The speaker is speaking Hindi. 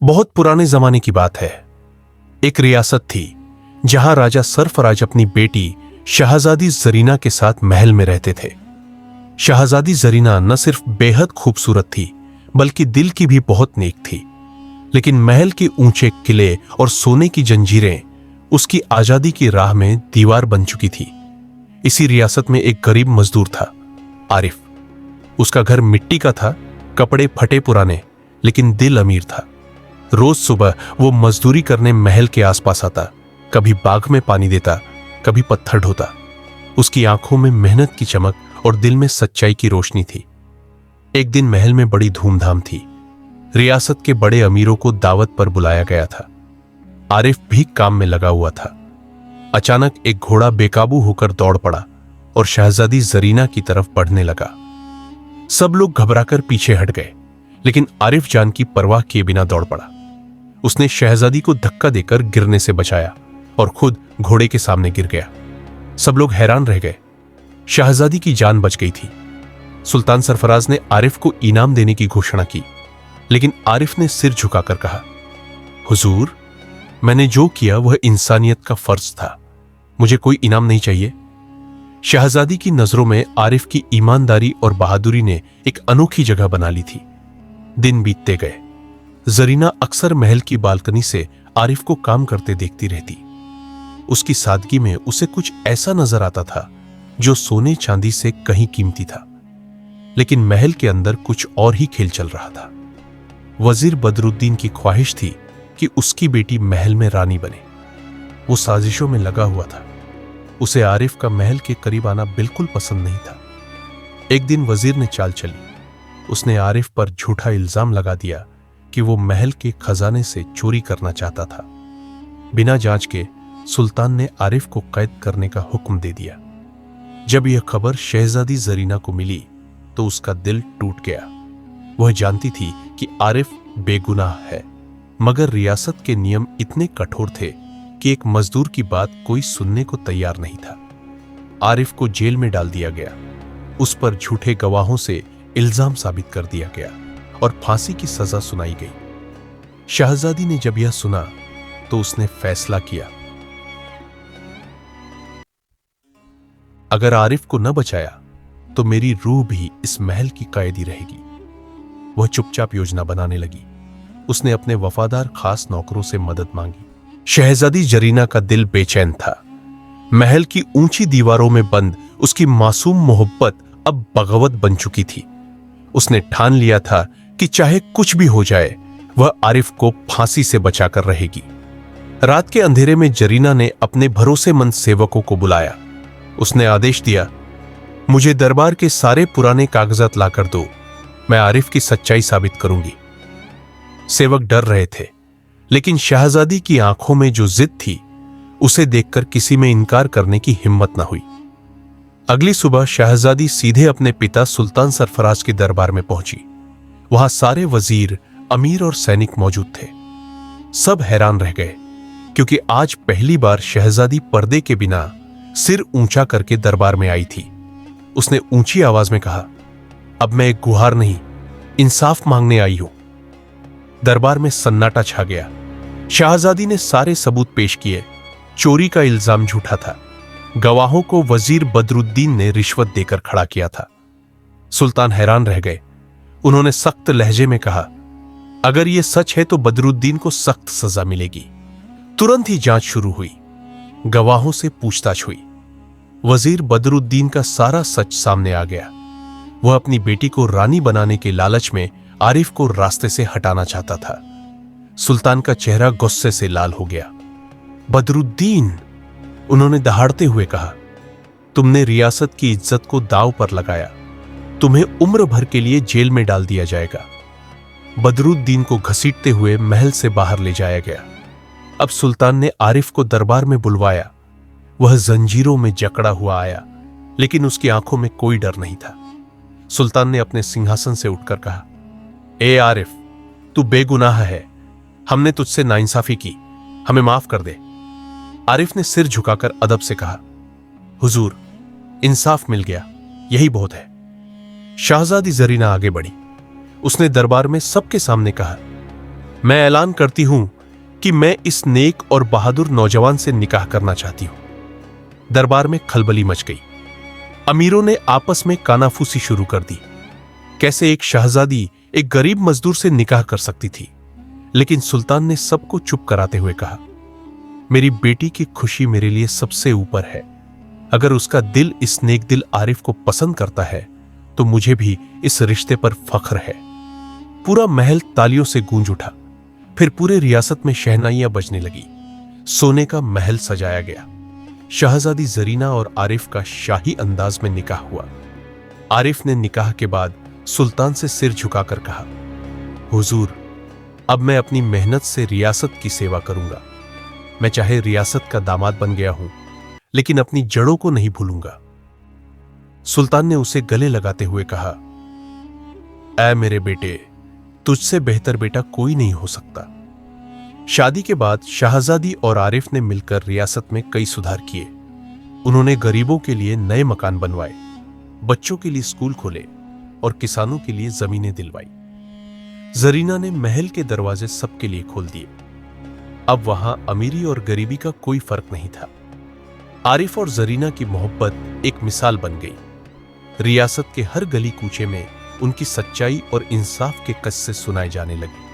बहुत पुराने जमाने की बात है। एक रियासत थी जहां राजा सरफराज अपनी बेटी शहजादी जरीना के साथ महल में रहते थे। शहजादी जरीना न सिर्फ बेहद खूबसूरत थी बल्कि दिल की भी बहुत नेक थी। लेकिन महल के ऊंचे किले और सोने की जंजीरें उसकी आजादी की राह में दीवार बन चुकी थी। इसी रियासत में एक गरीब मजदूर था, आरिफ। उसका घर मिट्टी का था, कपड़े फटे पुराने, लेकिन दिल अमीर था। रोज सुबह वो मजदूरी करने महल के आसपास आता, कभी बाग में पानी देता, कभी पत्थर ढोता। उसकी आंखों में मेहनत की चमक और दिल में सच्चाई की रोशनी थी। एक दिन महल में बड़ी धूमधाम थी। रियासत के बड़े अमीरों को दावत पर बुलाया गया था। आरिफ भी काम में लगा हुआ था। अचानक एक घोड़ा बेकाबू होकर दौड़ पड़ा और शहजादी जरीना की तरफ बढ़ने लगा। सब लोग घबराकर पीछे हट गए, लेकिन आरिफ जान की परवाह किए बिना दौड़ पड़ा। उसने शहजादी को धक्का देकर गिरने से बचाया और खुद घोड़े के सामने गिर गया। सब लोग हैरान रह गए। शहजादी की जान बच गई थी। सुल्तान सरफराज ने आरिफ को इनाम देने की घोषणा की, लेकिन आरिफ ने सिर झुकाकर कहा, हुजूर, मैंने जो किया वह इंसानियत का फर्ज था, मुझे कोई इनाम नहीं चाहिए। शहजादी की नजरों में आरिफ की ईमानदारी और बहादुरी ने एक अनोखी जगह बना ली थी। दिन बीतते गए। जरीना अक्सर महल की बालकनी से आरिफ को काम करते देखती रहती। उसकी सादगी में उसे कुछ ऐसा नजर आता था जो सोने चांदी से कहीं कीमती था। लेकिन महल के अंदर कुछ और ही खेल चल रहा था। वजीर बदरुद्दीन की ख्वाहिश थी कि उसकी बेटी महल में रानी बने। वो साजिशों में लगा हुआ था। उसे आरिफ का महल के करीब आना बिल्कुल पसंद नहीं था। एक दिन वजीर ने चाल चली। उसने आरिफ पर झूठा इल्जाम लगा दिया कि वो महल के खजाने से चोरी करना चाहता था। बिना जांच के सुल्तान ने आरिफ को कैद करने का हुक्म दे दिया। जब यह खबर शहजादी जरीना को मिली तो उसका दिल टूट गया। वह जानती थी कि आरिफ बेगुनाह है, मगर रियासत के नियम इतने कठोर थे कि एक मजदूर की बात कोई सुनने को तैयार नहीं था। आरिफ को जेल में डाल दिया गया। उस पर झूठे गवाहों से इल्जाम साबित कर दिया गया और फांसी की सजा सुनाई गई। शहजादी ने जब यह सुना तो उसने फैसला किया, अगर आरिफ को न बचाया तो मेरी रूह भी इस महल की कैदी रहेगी। वह चुपचाप योजना बनाने लगी। उसने अपने वफादार खास नौकरों से मदद मांगी। शहजादी जरीना का दिल बेचैन था। महल की ऊंची दीवारों में बंद उसकी मासूम मोहब्बत अब बगावत बन चुकी थी। उसने ठान लिया था कि चाहे कुछ भी हो जाए वह आरिफ को फांसी से बचाकर रहेगी। रात के अंधेरे में जरीना ने अपने भरोसेमंद सेवकों को बुलाया। उसने आदेश दिया, मुझे दरबार के सारे पुराने कागजात लाकर दो, मैं आरिफ की सच्चाई साबित करूंगी। सेवक डर रहे थे, लेकिन शहजादी की आंखों में जो जिद थी उसे देखकर किसी में इनकार करने की हिम्मत न हुई। अगली सुबह शहजादी सीधे अपने पिता सुल्तान सरफराज के दरबार में पहुंची। वहां सारे वजीर, अमीर और सैनिक मौजूद थे। सब हैरान रह गए, क्योंकि आज पहली बार शहजादी पर्दे के बिना सिर ऊंचा करके दरबार में आई थी। उसने ऊंची आवाज में कहा, अब मैं एक गुहार नहीं, इंसाफ मांगने आई हूं। दरबार में सन्नाटा छा गया। शहजादी ने सारे सबूत पेश किए। चोरी का इल्जाम झूठा था। गवाहों को वजीर बदरुद्दीन ने रिश्वत देकर खड़ा किया था। सुल्तान हैरान रह गए। उन्होंने सख्त लहजे में कहा, अगर यह सच है तो बदरुद्दीन को सख्त सजा मिलेगी। तुरंत ही जांच शुरू हुई। गवाहों से पूछताछ हुई। वजीर बदरुद्दीन का सारा सच सामने आ गया। वह अपनी बेटी को रानी बनाने के लालच में आरिफ को रास्ते से हटाना चाहता था। सुल्तान का चेहरा गुस्से से लाल हो गया। बदरुद्दीन, उन्होंने दहाड़ते हुए कहा, तुमने रियासत की इज्जत को दांव पर लगाया। तुम्हें उम्र भर के लिए जेल में डाल दिया जाएगा। बदरुद्दीन को घसीटते हुए महल से बाहर ले जाया गया। अब सुल्तान ने आरिफ को दरबार में बुलवाया। वह जंजीरों में जकड़ा हुआ आया, लेकिन उसकी आंखों में कोई डर नहीं था। सुल्तान ने अपने सिंहासन से उठकर कहा, ए आरिफ, तू बेगुनाह है। हमने तुझसे नाइंसाफी की, हमें माफ कर दे। आरिफ ने सिर झुकाकर अदब से कहा, हुजूर, इंसाफ मिल गया, यही बहुत है। शहजादी जरीना आगे बढ़ी। उसने दरबार में सबके सामने कहा, मैं ऐलान करती हूं कि मैं इस नेक और बहादुर नौजवान से निकाह करना चाहती हूं। दरबार में खलबली मच गई। अमीरों ने आपस में कानाफूसी शुरू कर दी। कैसे एक शहजादी एक गरीब मजदूर से निकाह कर सकती थी? लेकिन सुल्तान ने सबको चुप कराते हुए कहा, मेरी बेटी की खुशी मेरे लिए सबसे ऊपर है। अगर उसका दिल इस नेक दिल आरिफ को पसंद करता है तो मुझे भी इस रिश्ते पर फख्र है। पूरा महल तालियों से गूंज उठा। फिर पूरे रियासत में शहनाइयां बजने लगी। सोने का महल सजाया गया। शहजादी जरीना और आरिफ का शाही अंदाज में निकाह हुआ। आरिफ ने निकाह के बाद सुल्तान से सिर झुकाकर कहा, हुजूर, अब मैं अपनी मेहनत से रियासत की सेवा करूंगा। मैं चाहे रियासत का दामाद बन गया हूं, लेकिन अपनी जड़ों को नहीं भूलूंगा। सुल्तान ने उसे गले लगाते हुए कहा, ऐ मेरे बेटे, तुझसे बेहतर बेटा कोई नहीं हो सकता। शादी के बाद शहजादी और आरिफ ने मिलकर रियासत में कई सुधार किए। उन्होंने गरीबों के लिए नए मकान बनवाए, बच्चों के लिए स्कूल खोले और किसानों के लिए जमीनें दिलवाई। जरीना ने महल के दरवाजे सबके लिए खोल दिए। अब वहां अमीरी और गरीबी का कोई फर्क नहीं था। आरिफ और जरीना की मोहब्बत एक मिसाल बन गई। रियासत के हर गली कूचे में उनकी सच्चाई और इंसाफ के किस्से सुनाए जाने लगे।